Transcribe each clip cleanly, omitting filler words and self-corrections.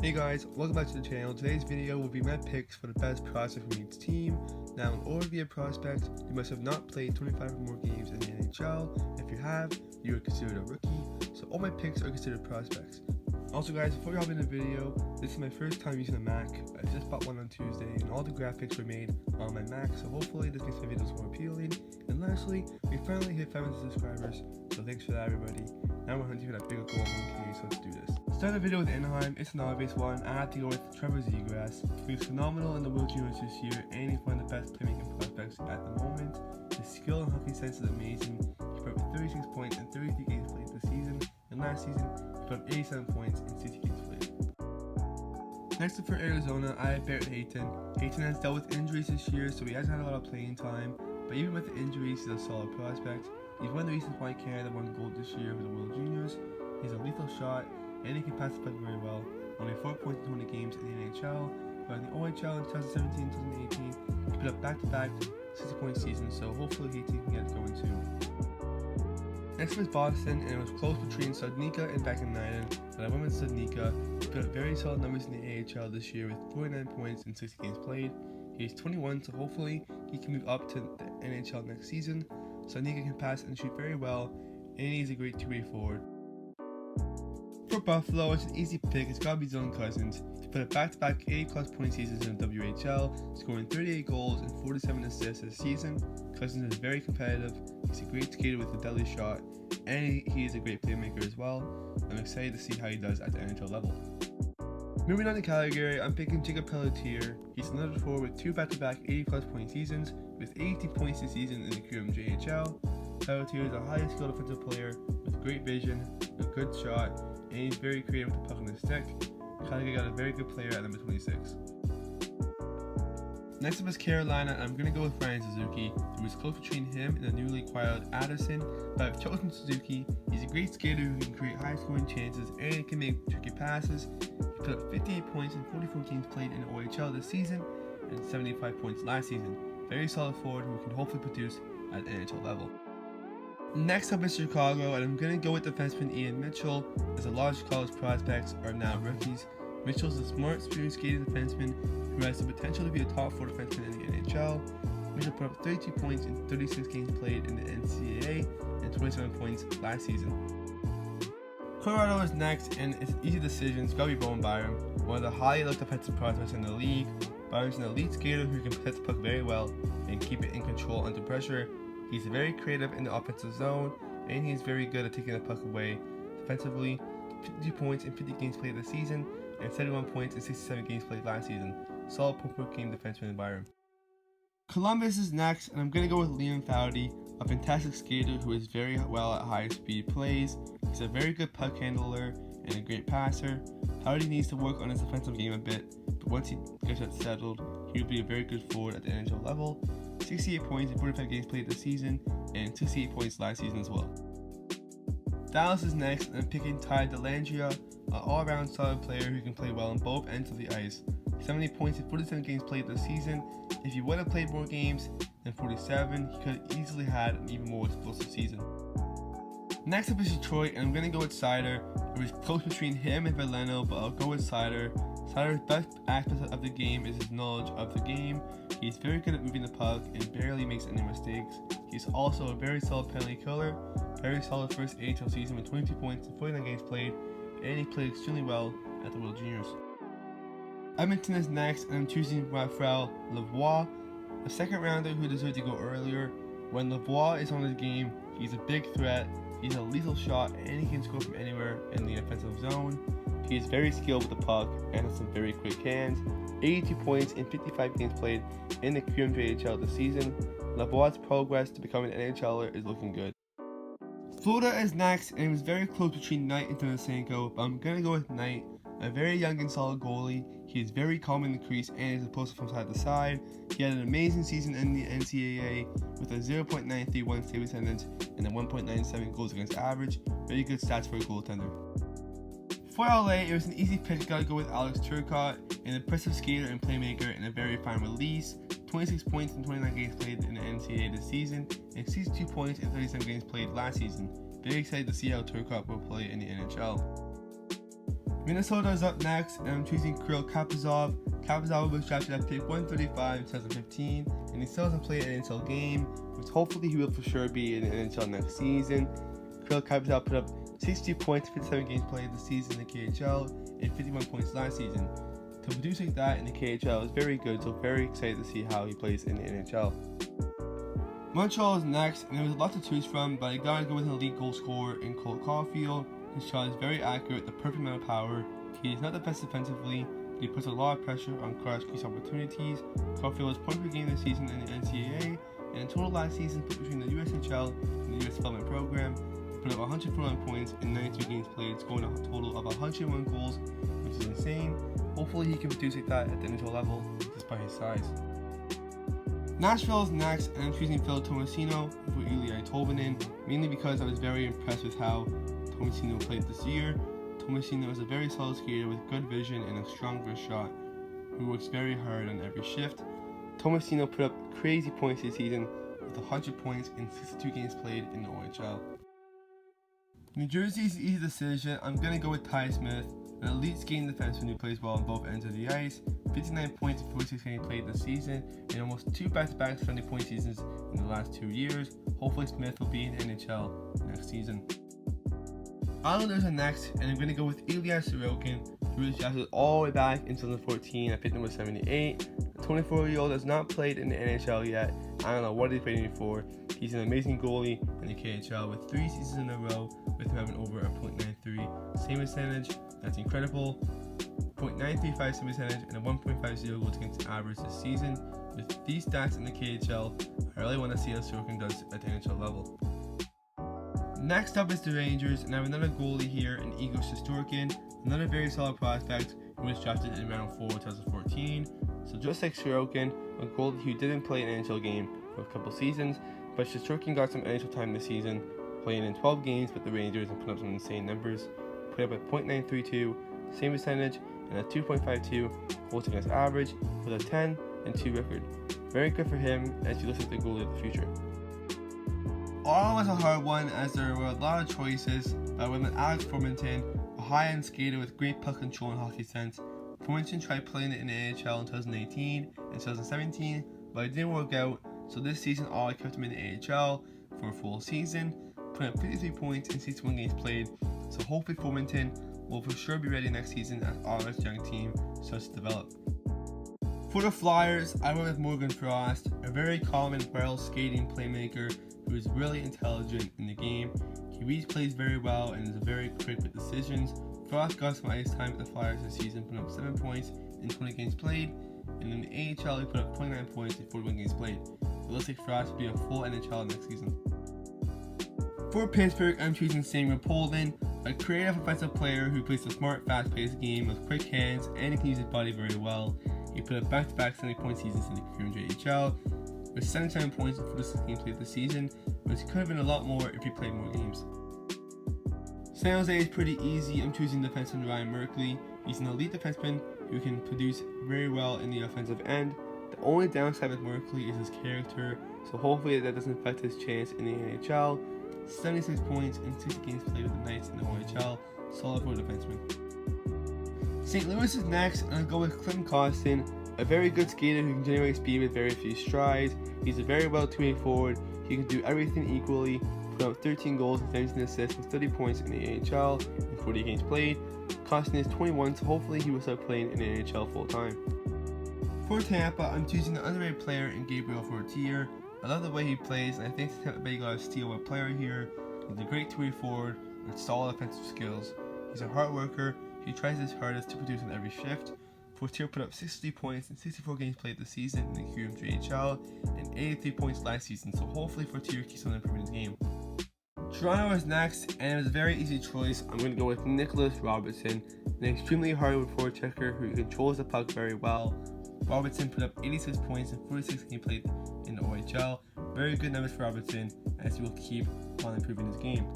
Hey guys, welcome back to the channel. Today's video will be my picks for the best prospect from each team. Now, in order to be a prospect, you must have not played 25 or more games in the NHL. If you have, you are considered a rookie, so all my picks are considered prospects. Also guys, before we hop into the video, this is my first time using a Mac. I just bought one on Tuesday and all the graphics were made on my Mac, so hopefully this makes my videos more appealing. And lastly, we finally hit 500 subscribers, so thanks for that everybody. Now we're hunting for that bigger goal of 1K, so let's do this. Start the video with Anaheim. It's an obvious one. I have to go with Trevor Zegras. He was phenomenal in the World Juniors this year, and he's one of the best playmaking prospects at the moment. His skill and hockey sense is amazing. He put up 36 points in 33 games played this season, and last season he put up 87 points in 60 games played. Next up for Arizona, I have Barrett Hayton. Hayton has dealt with injuries this year, so he hasn't had a lot of playing time, but even with the injuries, he's a solid prospect. He's one of the reasons why Canada won gold this year for the World Juniors. He's a lethal shot, and he can pass the puck very well. Only 4 points in 20 games in the NHL, but in the OHL in 2017-2018, he put up back-to-back 60-point seasons, so hopefully Hayton can get it going too. Next was Boston, and it was close between STUDNICKA and Vaakanainen, but I went with STUDNICKA. He put up very solid numbers in the AHL this year with 49 points in 60 games played. He's 21, so hopefully he can move up to the NHL next season. STUDNICKA can pass and shoot very well, and he's a great two-way forward. For Buffalo, it's an easy pick. It's gotta be Dylan Cozens. He put up back-to-back 80-plus point seasons in the WHL, scoring 38 goals and 47 assists this season. Cozens is very competitive. He's a great skater with a deadly shot, and he is a great playmaker as well. I'm excited to see how he does at the NHL level. Moving on to Calgary, I'm picking Jacob Pelletier. He's another forward with 2 back-to-back 80-plus point seasons, with 80 points this season in the QMJHL. Pelletier is a highly skilled offensive player with great vision, a good shot, and he's very creative with the puck on his stick. Calgary got a very good player at number 26. Next up is Carolina, and I'm going to go with Ryan Suzuki. It was close between him and the newly acquired Addison, but I've chosen Suzuki. He's a great skater who can create high scoring chances and he can make tricky passes. He put up 58 points in 44 games played in the OHL this season and 75 points last season. Very solid forward who can hopefully produce at the NHL level. Next up is Chicago, and I'm going to go with defenseman Ian Mitchell, as a lot of Chicago's prospects are now rookies. Mitchell is a smart, experienced skating defenseman who has the potential to be a top 4 defenseman in the NHL. Mitchell put up 32 points in 36 games played in the NCAA and 27 points last season. Colorado is next, and it's an easy decision. It's got to be Bowen Byram, one of the highly looked defensive prospects in the league. Byram's an elite skater who can protect the puck very well and keep it in control under pressure. He's very creative in the offensive zone, and he's very good at taking the puck away. Defensively, 52 points in 50 games played this season, and 71 points in 67 games played last season. Solid point-per-game defenseman in Byram. Columbus is next, and I'm going to go with Liam FOUDY, a fantastic skater who is very well at high speed plays. He's a very good puck handler and a great passer. FOUDY needs to work on his defensive game a bit, but once he gets that settled, he will be a very good forward at the NHL level. 68 points in 45 games played this season, and 68 points last season as well. Dallas is next, and I'm picking Ty Dellandrea, an all-around solid player who can play well on both ends of the ice. 70 points in 47 games played this season. If he would have played more games than 47, he could have easily had an even more explosive season. Next up is Detroit, and I'm going to go with Sider. It was close between him and Veleno, but I'll go with Sider. Sider's best aspect of the game is his knowledge of the game. He's very good at moving the puck and barely makes any mistakes. He's also a very solid penalty killer, very solid first AHL season with 22 points in 49 games played, and he played extremely well at the World Juniors. Edmonton is next, and I'm choosing Raphael Lavoie, a second rounder who deserved to go earlier. When Lavoie is on his game, he's a big threat, he's a lethal shot, and he can score from anywhere in the offensive zone. He is very skilled with the puck and has some very quick hands. 82 points in 55 games played in the QMJHL this season. Lavoie's progress to becoming an NHLer is looking good. Florida is next, and it was very close between Knight and Tarasenko, but I'm going to go with Knight, a very young and solid goalie. He is very calm in the crease and is explosive from side to side. He had an amazing season in the NCAA with a 0.931 save percentage and a 1.97 goals against average. Very good stats for a goaltender. For LA, it was an easy pick. Gotta go with Alex Turcotte, an impressive skater and playmaker and a very fine release. 26 points in 29 games played in the NCAA this season, and 62 points in 37 games played last season. Very excited to see how Turcotte will play in the NHL. Minnesota is up next, and I'm choosing Kirill Kaprizov. Kaprizov was drafted at pick 135 in 2015, and he still hasn't played an NHL game, but hopefully he will for sure be in the NHL next season. Kirill Kaprizov put up 62 points in 57 games played this season in the KHL and 51 points last season. To produce like that in the KHL is very good, so very excited to see how he plays in the NHL. Montreal is next, and there was a lot to choose from, but I gotta go with an elite goal scorer in Cole Caulfield. His shot is very accurate, the perfect amount of power. He is not the best defensively, but he puts a lot of pressure on cross crease opportunities. Caulfield was point per game this season in the NCAA, and in total last season, put between the USHL and the US Development Program, he put up 141 points in 92 games played, scoring a total of 101 goals, which is insane. Hopefully he can produce like that at the NHL level, despite his size. Nashville is next, and I'm choosing Phil Tomasino for Ilya Tolvanen, mainly because I was very impressed with how Tomasino played this year. Tomasino is a very solid skater with good vision and a strong wrist shot, who works very hard on every shift. Tomasino put up crazy points this season with 100 points in 62 games played in the OHL. New Jersey's easy decision. I'm going to go with Ty Smith, an elite skating defenseman who plays well on both ends of the ice. 59 points in 46 games played this season, and almost 2 back-to-back 70-point seasons in the last 2 years. Hopefully Smith will be in NHL next season. Islanders are next, and I'm going to go with Ilya Sorokin, who was drafted all the way back in 2014 at pick number 78. The 24-year-old has not played in the NHL yet. I don't know what he's waiting for. He's an amazing goalie in the KHL with 3 seasons in a row with him having over a .93 save percentage. That's incredible. .935 save percentage and a 1.50 goals against average this season. With these stats in the KHL, I really want to see how Sorokin does at the NHL level. Next up is the Rangers, and I have another goalie here in Igor Shesterkin, another very solid prospect who was drafted in round 4 2014. So just like Sorokin, a goalie who didn't play an NHL game for a couple seasons, but Shesterkin got some NHL time this season, playing in 12 games with the Rangers and put up some insane numbers. Put up a .932 save percentage and a 2.52 goals against average with a 10-2 record. Very good for him as he looks like the goalie of the future. Ottawa was a hard one as there were a lot of choices, but I went with Alex Formenton, a high-end skater with great puck control and hockey sense. Formenton tried playing it in the NHL in 2018 and 2017, but it didn't work out, so this season Ottawa kept him in the AHL for a full season, putting up 53 points in 61 games played, so hopefully Formenton will for sure be ready next season as Ottawa's young team starts to develop. For the Flyers, I went with Morgan Frost, a very calm and well skating playmaker who is really intelligent in the game. He reads plays very well and is very quick with decisions. Frost got some ice time with the Flyers this season, putting up 7 points in 20 games played, and in the AHL he put up 29 points in 41 games played. It looks like Frost will be a full NHL next season. For Pittsburgh, I'm choosing Samuel Poland, a creative offensive player who plays a smart, fast-paced game with quick hands and he can use his body very well. He put up back-to-back 70-point seasons in the KHL, with 77 points in 46 games played this season, which could have been a lot more if he played more games. San Jose is pretty easy. I'm choosing defenseman Ryan Merkley. He's an elite defenseman who can produce very well in the offensive end. The only downside with Merkley is his character, so hopefully that doesn't affect his chance in the NHL. 76 points in 60 games played with the Knights in the OHL, solid for a defenseman. St. Louis is next, and I'll go with Clinton Costin, a very good skater who can generate speed with very few strides. He's a very well two-way forward. He can do everything equally. Put up 13 goals and 17 assists with 30 points in the AHL in 40 games played. Costin is 21, so hopefully he will start playing in the NHL full time. For Tampa, I'm choosing the underrated player in Gabriel Fortier. I love the way he plays, and I think Tampa Bay got a steal a player here. He's a great two-way forward with solid offensive skills. He's a hard worker. He tries his hardest to produce on every shift. Fortier put up 60 points in 64 games played this season in the QMJHL and 83 points last season, so hopefully Fortier keeps on improving his game. Toronto is next, and it was a very easy choice. I'm going to go with Nicholas Robertson, an extremely hard forward checker who controls the puck very well. Robertson put up 86 points in 46 games played in the OHL. Very good numbers for Robertson, as he will keep on improving his game.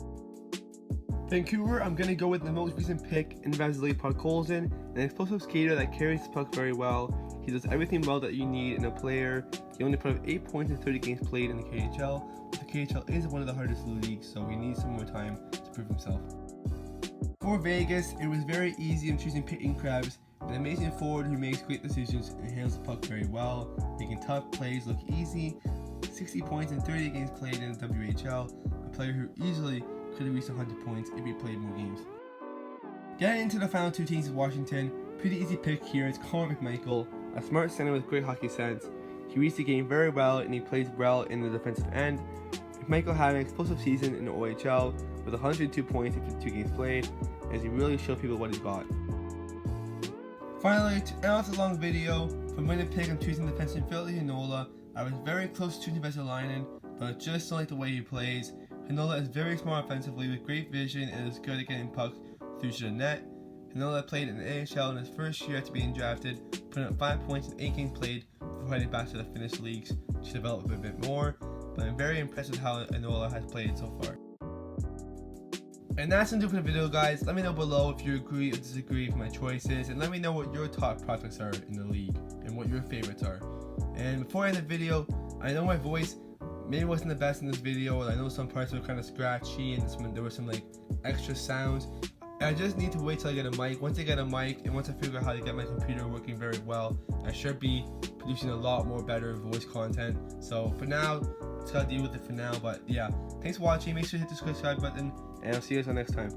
Vancouver, I'm going to go with the most recent pick in Vasily Podkolzin, an explosive skater that carries the puck very well. He does everything well that you need in a player. He only put up 8 points in 30 games played in the KHL, but the KHL is one of the hardest leagues, so he needs some more time to prove himself. For Vegas, it was very easy in choosing Peyton Krebs, an amazing forward who makes great decisions and handles the puck very well, making tough plays look easy. 60 points in 30 games played in the WHL, a player who easily could have reached 100 points if he played more games. Getting into the final two teams of Washington, pretty easy pick here is Connor McMichael, a smart center with great hockey sense. He reads the game very well and he plays well in the defensive end. McMichael had an explosive season in the OHL with 102 points in 52 games played, as he really showed people what he's got. Finally, to end off the long video, from winning pick I'm choosing defenseman Philip Heinola. I was very close to choosing Vesalainen, but I just don't like the way he plays. Heinola is very smart offensively with great vision and is good at getting pucks through to the net. Heinola played in the NHL in his first year after being drafted, putting up 5 points in 8 games played before heading back to the Finnish leagues to develop a bit more, but I'm very impressed with how Heinola has played so far. And that's gonna do for the video, guys. Let me know below if you agree or disagree with my choices, and let me know what your top prospects are in the league and what your favorites are. And before I end the video, I know my voice maybe wasn't the best in this video, and I know some parts were kind of scratchy and there were some like extra sounds. I just need to wait till I get a mic. Once I get a mic and once I figure out how to get my computer working very well, I should be producing a lot more better voice content. So for now, just gotta deal with it for now. But yeah, thanks for watching. Make sure to hit the subscribe button, and I'll see you guys next time.